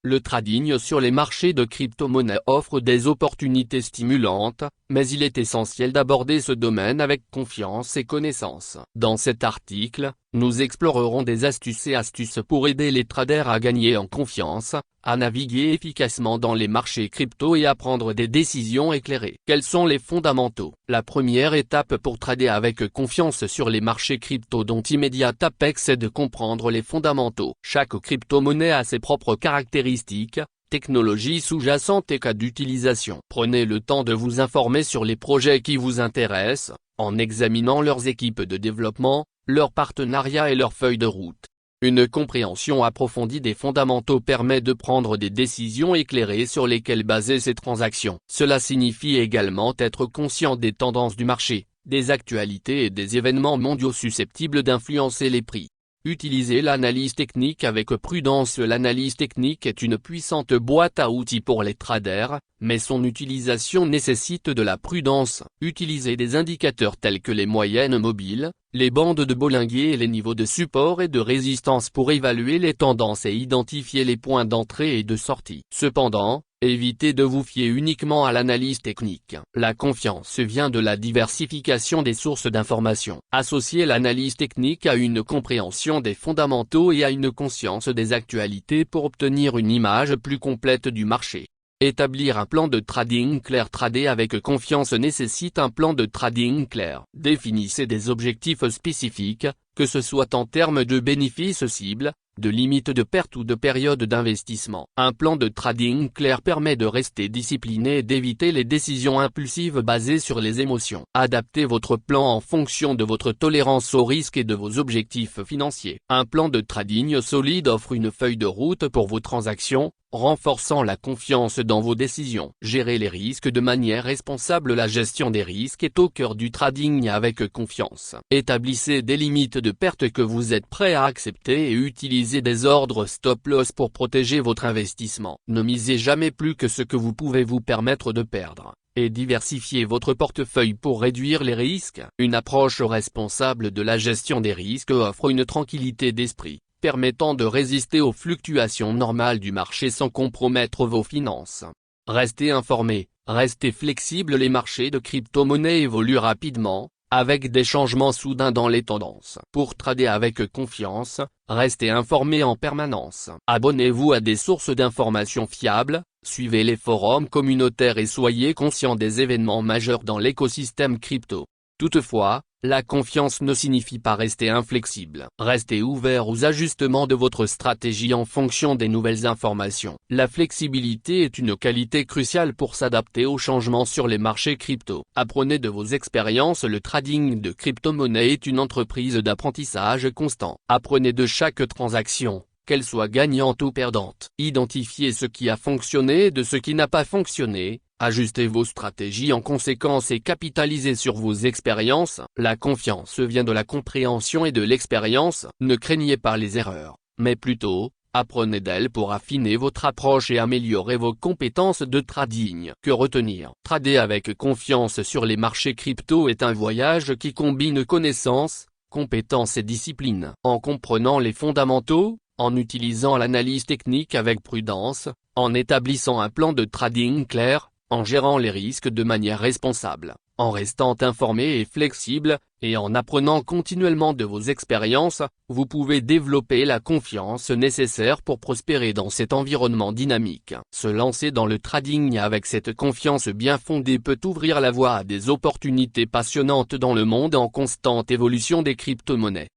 Le trading sur les marchés de crypto-monnaies offre des opportunités stimulantes, mais il est essentiel d'aborder ce domaine avec confiance et connaissance. Dans cet article, nous explorerons des astuces pour aider les traders à gagner en confiance, à naviguer efficacement dans les marchés crypto et à prendre des décisions éclairées. Quels sont les fondamentaux? La première étape pour trader avec confiance sur les marchés crypto dont Immediate Apex est de comprendre les fondamentaux. Chaque crypto-monnaie a ses propres caractéristiques, technologies sous-jacentes et cas d'utilisation. Prenez le temps de vous informer sur les projets qui vous intéressent, en examinant leurs équipes de développement, leurs partenariats et leurs feuilles de route. Une compréhension approfondie des fondamentaux permet de prendre des décisions éclairées sur lesquelles baser ces transactions. Cela signifie également être conscient des tendances du marché, des actualités et des événements mondiaux susceptibles d'influencer les prix. Utilisez l'analyse technique avec prudence. L'analyse technique est une puissante boîte à outils pour les traders, mais son utilisation nécessite de la prudence. Utilisez des indicateurs tels que les moyennes mobiles, les bandes de Bollinger et les niveaux de support et de résistance pour évaluer les tendances et identifier les points d'entrée et de sortie. Cependant, évitez de vous fier uniquement à l'analyse technique. La confiance vient de la diversification des sources d'information. Associez l'analyse technique à une compréhension des fondamentaux et à une conscience des actualités pour obtenir une image plus complète du marché. Établir un plan de trading clair. Trader avec confiance nécessite un plan de trading clair. Définissez des objectifs spécifiques, que ce soit en termes de bénéfices cibles, de limites de perte ou de période d'investissement. Un plan de trading clair permet de rester discipliné et d'éviter les décisions impulsives basées sur les émotions. Adaptez votre plan en fonction de votre tolérance au risque et de vos objectifs financiers. Un plan de trading solide offre une feuille de route pour vos transactions, renforçant la confiance dans vos décisions. Gérer les risques de manière responsable. La gestion des risques est au cœur du trading avec confiance. Établissez des limites de perte que vous êtes prêt à accepter et utilisez des ordres stop-loss pour protéger votre investissement. Ne misez jamais plus que ce que vous pouvez vous permettre de perdre, et diversifiez votre portefeuille pour réduire les risques. Une approche responsable de la gestion des risques offre une tranquillité d'esprit, permettant de résister aux fluctuations normales du marché sans compromettre vos finances. Restez informé, restez flexible. Les marchés de crypto-monnaies évoluent rapidement, avec des changements soudains dans les tendances. Pour trader avec confiance, restez informé en permanence. Abonnez-vous à des sources d'informations fiables, suivez les forums communautaires et soyez conscient des événements majeurs dans l'écosystème crypto. Toutefois, la confiance ne signifie pas rester inflexible. Restez ouvert aux ajustements de votre stratégie en fonction des nouvelles informations. La flexibilité est une qualité cruciale pour s'adapter aux changements sur les marchés crypto. Apprenez de vos expériences. Le trading de crypto-monnaie est une entreprise d'apprentissage constant. Apprenez de chaque transaction, qu'elle soit gagnante ou perdante. Identifiez ce qui a fonctionné et de ce qui n'a pas fonctionné. Ajustez vos stratégies en conséquence et capitalisez sur vos expériences. La confiance vient de la compréhension et de l'expérience. Ne craignez pas les erreurs, mais plutôt, apprenez d'elles pour affiner votre approche et améliorer vos compétences de trading. Que retenir? Trader avec confiance sur les marchés crypto est un voyage qui combine connaissances, compétences et discipline. En comprenant les fondamentaux, en utilisant l'analyse technique avec prudence, en établissant un plan de trading clair, en gérant les risques de manière responsable, en restant informé et flexible, et en apprenant continuellement de vos expériences, vous pouvez développer la confiance nécessaire pour prospérer dans cet environnement dynamique. Se lancer dans le trading avec cette confiance bien fondée peut ouvrir la voie à des opportunités passionnantes dans le monde en constante évolution des crypto-monnaies.